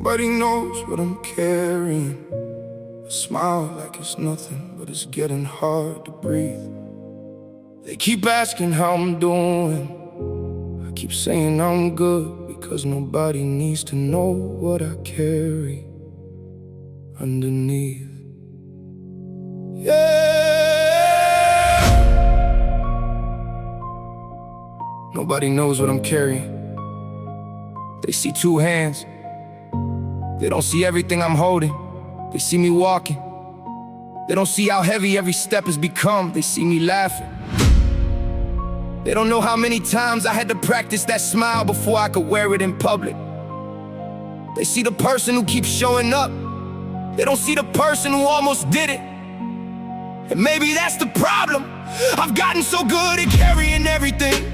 Nobody knows what I'm carrying. I smile like it's nothing, but it's getting hard to breathe. They keep asking how I'm doing. I keep saying I'm good, because nobody needs to know what I carry underneath. Yeah. Nobody knows what I'm carrying. They see two hands. They don't see everything I'm holding. They see me walking. They don't see how heavy every step has become. They see me laughing. They don't know how many times I had to practice that smile before I could wear it in public. They see the person who keeps showing up. They don't see the person who almost did it. And maybe that's the problem. I've gotten so good at carrying everything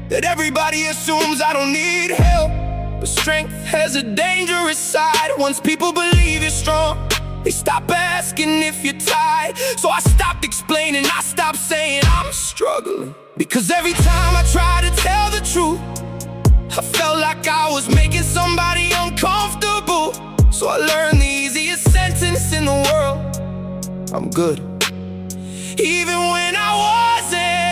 that everybody assumes I don't need help. But strength has a dangerous side. Once people believe you're strong, they stop asking if you're tired. So I stopped explaining, I stopped saying I'm struggling. Because every time I try to tell the truth, I felt like I was making somebody uncomfortable. So I learned the easiest sentence in the world: I'm good, even when I wasn't.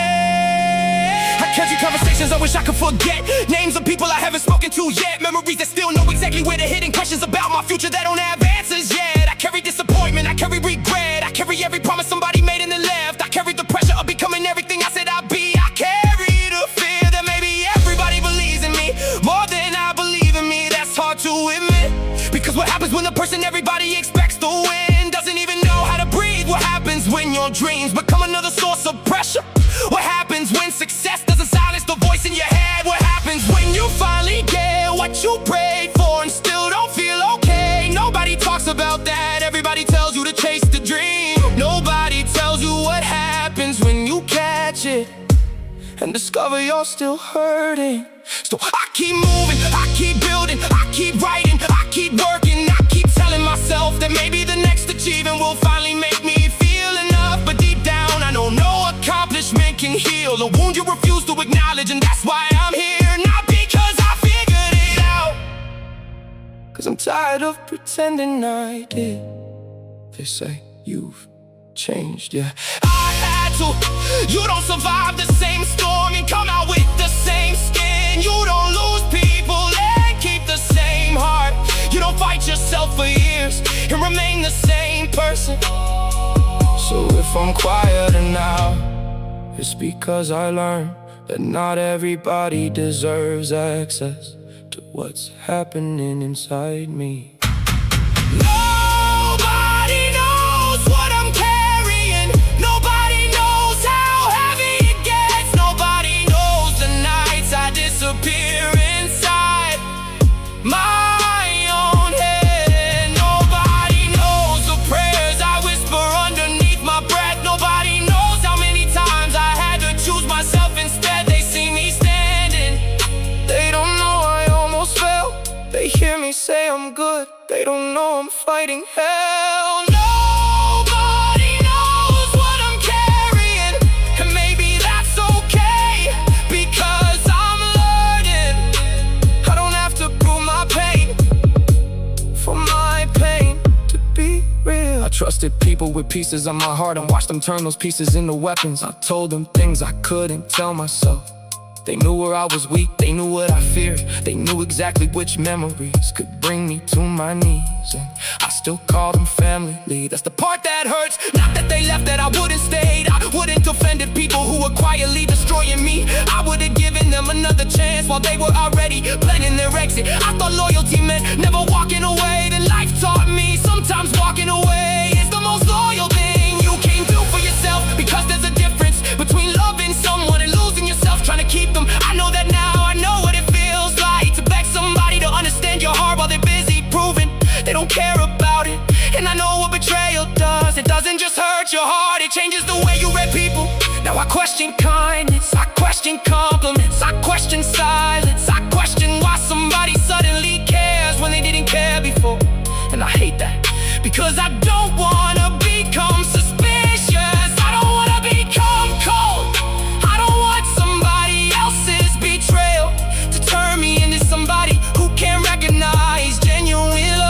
I catch you conversations I wish I could forget. Names of people I haven't spoken to yet. Memories that still know exactly where they're hidden. Questions about my future that don't have answers yet. I carry disappointment, I carry regret. I carry every promise somebody made and then left. I carry the pressure of becoming everything I said I'd be. I carry the fear that maybe everybody believes in me more than I believe in me. That's hard to admit, because what happens when the person everybody expects to win doesn't even know how to breathe? What happens when your dreams become another source of pressure? What happens when success doesn't silence the voice in your head? What happens when you finally get what you prayed for and still don't feel okay? Nobody talks about that. Everybody tells you to chase the dream. Nobody tells you what happens when you catch it and discover you're still hurting. So I keep moving, I keep building, I keep writing, I keep working. I keep telling myself that maybe the next achievement will finally make me feel enough. But deep down I know no accomplishment can heal the wound you refuse to acknowledge. And that's why I'm here, not because I figured it out, cause I'm tired of pretending I did. They say you've changed, yeah, I had to. You don't survive the same storm and come out with the same skin. You don't lose people and keep the same heart. You don't fight yourself for years and remain the same person. So if I'm quieter now, it's because I learned that not everybody deserves access to what's happening inside me. Nobody knows what I'm carrying. Nobody knows how heavy it gets. Nobody knows the nights I disappear inside my own head. Nobody knows the prayers I whisper underneath my breath. Nobody knows how many times I had to choose myself instead. They see me standing. They don't know I almost fell. They hear me say I'm good. They don't know I'm fighting hell. Nobody knows what I'm carrying, and maybe that's okay, because I'm learning I don't have to prove my pain for my pain to be real. I trusted people with pieces of my heart and watched them turn those pieces into weapons. I told them things I couldn't tell myself. They knew where I was weak, they knew what I feared. They knew exactly which memories could bring me to my knees. And I still call them family. That's the part that hurts. Not that they left, that I wouldn't stayed. I wouldn't offended people who were quietly destroying me. I would've given them another chance while they were already planning their exit. I thought loyalty meant never walking away. Then life taught me sometimes walking away is the most loyal thing you can do for yourself. Because there's a difference between loving someone and losing yourself, trying to keep them. I know that now, I know what it feels like to beg somebody to understand your heart while they're busy proving they don't care about it. And I know what betrayal does. It doesn't just hurt your heart, it changes the way you read people. Now I question kindness, I question compliments, I question silence, I question why somebody suddenly cares when they didn't care before. And I hate that, because I don't wanna become suspicious. I don't wanna become cold. I don't want somebody else's betrayal to turn me into somebody who can't recognize genuine love.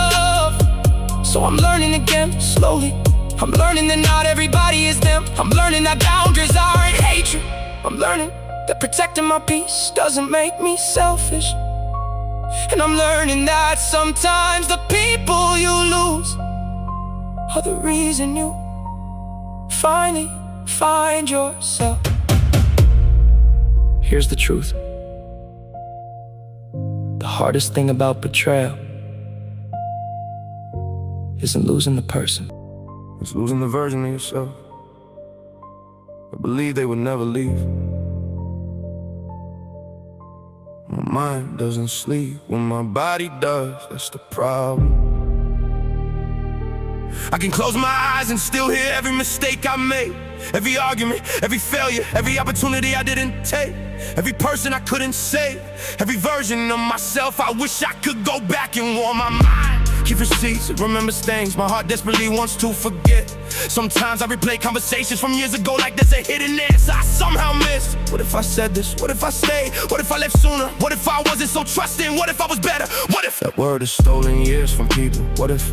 slowly. I'm learning that not everybody is them. I'm learning that boundaries aren't hatred. I'm learning that protecting my peace doesn't make me selfish. And I'm learning that sometimes the people you lose are the reason you finally find yourself. Here's the truth. The hardest thing about betrayal isn't losing the person. It's losing the version of yourself. I believe they would never leave. My mind doesn't sleep when my body does, that's the problem. I can close my eyes and still hear every mistake I made, every argument, every failure, every opportunity I didn't take, every person I couldn't save, every version of myself I wish I could go back and warm my mind. Keep receipts, it remembers things my heart desperately wants to forget. Sometimes I replay conversations from years ago like there's a hidden answer I somehow missed. What if I said this? What if I stayed? What if I left sooner? What if I wasn't so trusting? What if I was better? What if that word has stolen years from people? What if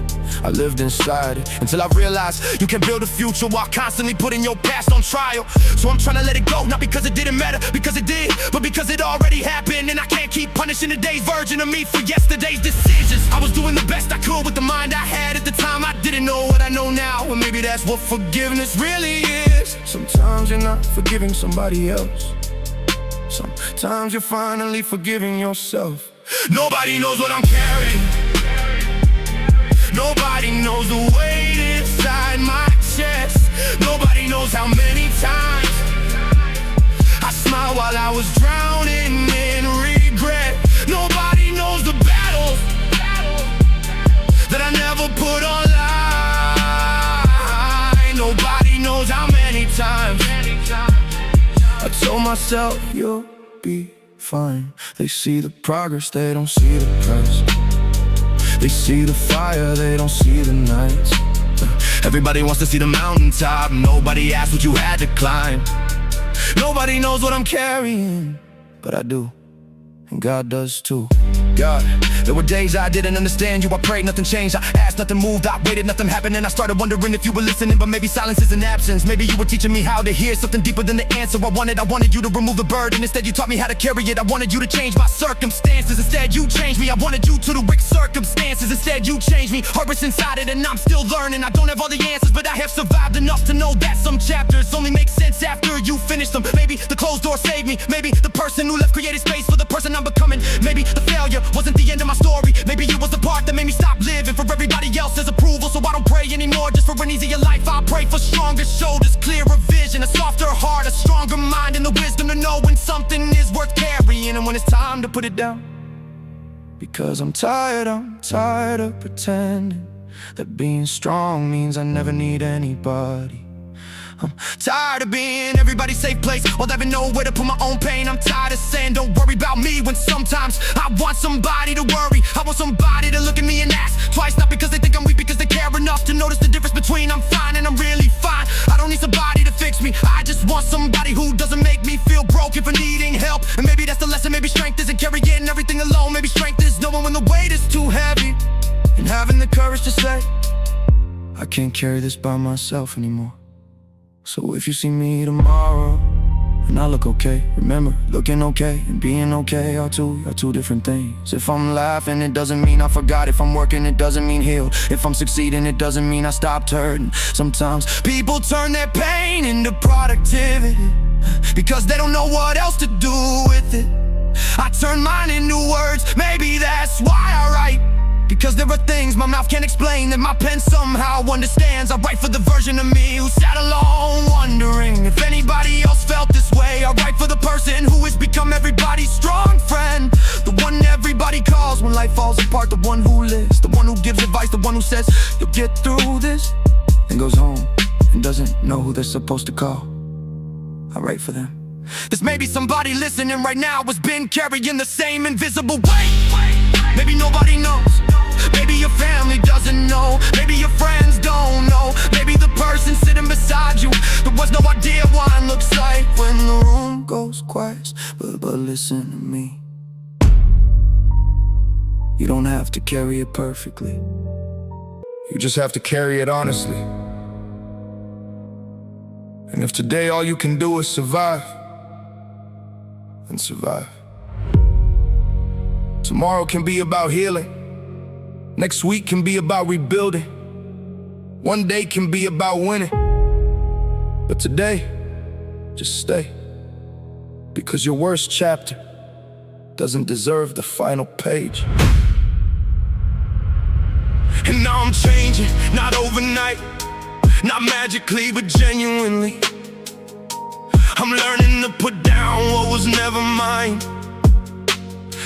I lived inside it until I realized you can build a future while constantly putting your past on trial? So I'm trying to let it go, not because it didn't matter, because it did, but because it already happened. And I can't keep punishing today's version of me for yesterday's decisions. I was doing the best I could with the mind I had at the time. I didn't know what I know now, and maybe that's what forgiveness really is. Sometimes you're not forgiving somebody else. Sometimes you're finally forgiving yourself. Nobody knows what I'm carrying. Nobody knows the weight inside my chest. Nobody knows how many times I smiled while I was drowning in regret. Nobody knows the battles that I never put online. Nobody knows how many times I told myself you'll be fine. They see the progress, they don't see the price. They see the fire, they don't see the nights. Everybody wants to see the mountaintop. Nobody asked what you had to climb. Nobody knows what I'm carrying, but I do, and God does too. God, there were days I didn't understand you. I prayed, nothing changed. I asked, nothing moved. I waited, nothing happened. And I started wondering if you were listening. But maybe silence isn't absence. Maybe you were teaching me how to hear something deeper than the answer I wanted. I wanted you to remove the burden. Instead you taught me how to carry it. I wanted you to change my circumstances. Instead you changed me. I wanted you to the circumstances. Instead you changed me. Heart was inside it and I'm still learning. I don't have all the answers, but I have survived enough to know that some chapters only make sense after you finish them. Maybe the closed door saved me. Maybe the person who left created space for the person I'm becoming. Maybe the failure wasn't the end of my story. Maybe it was the part that made me stop living for everybody else's approval. So I don't pray anymore just for an easier life. I pray for stronger shoulders, clearer vision, a softer heart, a stronger mind, and the wisdom to know when something is worth carrying and when it's time to put it down. Because I'm tired of pretending that being strong means I never need anybody. I'm tired of being everybody's safe place while having nowhere to put my own pain. I'm tired of saying don't worry about me when sometimes I want somebody to worry. I want somebody to look at me and ask twice, not because they think I'm weak, because they care enough to notice the difference between I'm fine and I'm really fine. I don't need somebody to fix me. I just want somebody who doesn't make me feel broken for needing help. And maybe that's the lesson. Maybe strength isn't carrying everything alone. Maybe strength is knowing when the weight is too heavy and having the courage to say I can't carry this by myself anymore. So if you see me tomorrow and I look okay, remember, looking okay and being okay are two different things. If I'm laughing, it doesn't mean I forgot. If I'm working, it doesn't mean healed. If I'm succeeding, it doesn't mean I stopped hurting. Sometimes people turn their pain into productivity because they don't know what else to do with it. I turn mine into words, maybe that's why I write. Because there are things my mouth can't explain that my pen somehow understands. I write for the version of me who sat alone wondering if anybody else felt this way. I write for the person who has become everybody's strong friend, the one everybody calls when life falls apart, the one who lives, the one who gives advice, the one who says you'll get through this, and goes home and doesn't know who they're supposed to call. I write for them. There's maybe somebody listening right now has been carrying the same invisible weight. Maybe nobody knows. Maybe your family doesn't know. Maybe your friends don't know. Maybe the person sitting beside you, there was no idea what it looks like when the room goes quiet. But listen to me. You don't have to carry it perfectly. You just have to carry it honestly. And if today all you can do is survive, then survive. Tomorrow can be about healing. Next week can be about rebuilding. One day can be about winning. But today, just stay. Because your worst chapter doesn't deserve the final page. And now I'm changing, not overnight, not magically, but genuinely. I'm learning to put down what was never mine.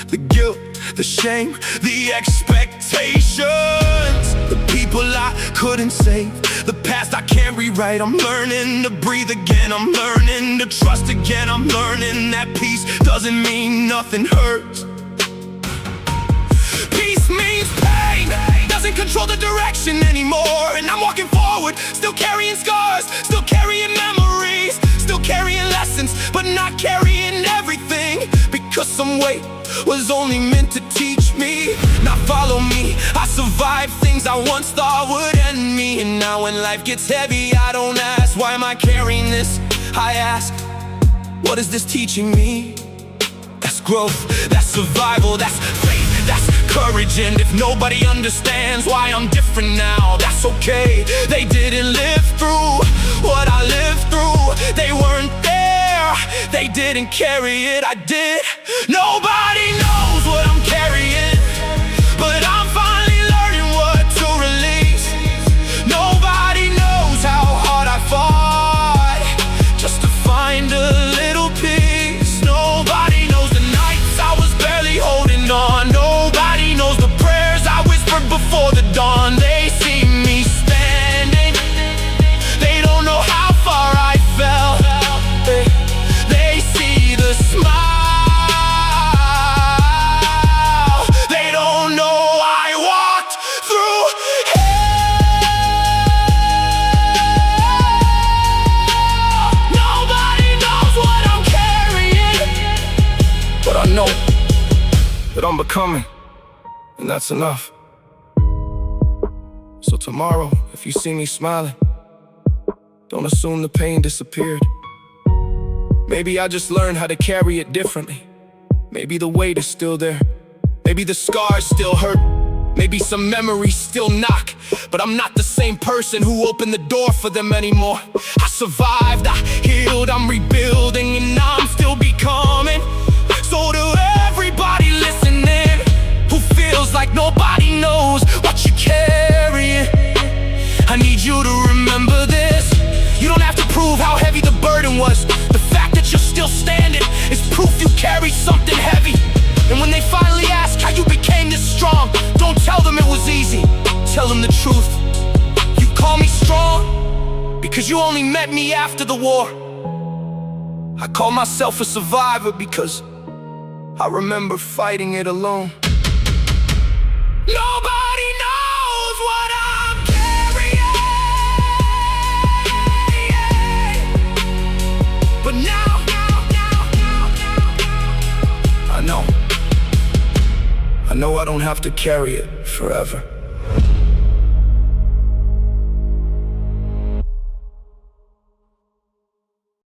The guilt, the shame, the expectations, the people I couldn't save, the past I can't rewrite. I'm learning to breathe again, I'm learning to trust again. I'm learning that peace doesn't mean nothing hurts. Peace means pain doesn't control the direction anymore. And I'm walking forward, still carrying scars, still carrying memories, still carrying lessons, but not carrying everything. Because some weight was only meant to teach me, not follow me. I survived things I once thought would end me. And now when life gets heavy, I don't ask, why am I carrying this? I ask, what is this teaching me? That's growth, that's survival, that's faith, that's courage. And if nobody understands why I'm different now, that's okay. They didn't live through what I lived through. They weren't there, they didn't carry it, I did. Nobody knows what I'm carrying, but I'm finally learning what to release. Nobody knows how hard I fought just to find a little peace. Nobody knows the nights I was barely holding on. Nobody knows the prayers I whispered before the dawn. They see me standing, they don't know how far I fell. They see the smile, they don't know I walked through hell. Nobody knows what I'm carrying, but I know that I'm becoming, and that's enough. So tomorrow, if you see me smiling, don't assume the pain disappeared. Maybe I just learned how to carry it differently. Maybe the weight is still there, maybe the scars still hurt, maybe some memories still knock, but I'm not the same person who opened the door for them anymore. I survived, I healed, I'm rebuilding, and I'm still becoming. So to everybody listening who feels like nobody knows what you're carrying, I need you to remember this. You don't have to prove how heavy the burden was. The fact that you're still standing is proof you carry something heavy. And when they finally ask how you became this strong, don't tell them it was easy, tell them the truth. You call me strong because you only met me after the war. I call myself a survivor because I remember fighting it alone. Nobody knows what I'm carrying, but now I know I don't have to carry it forever.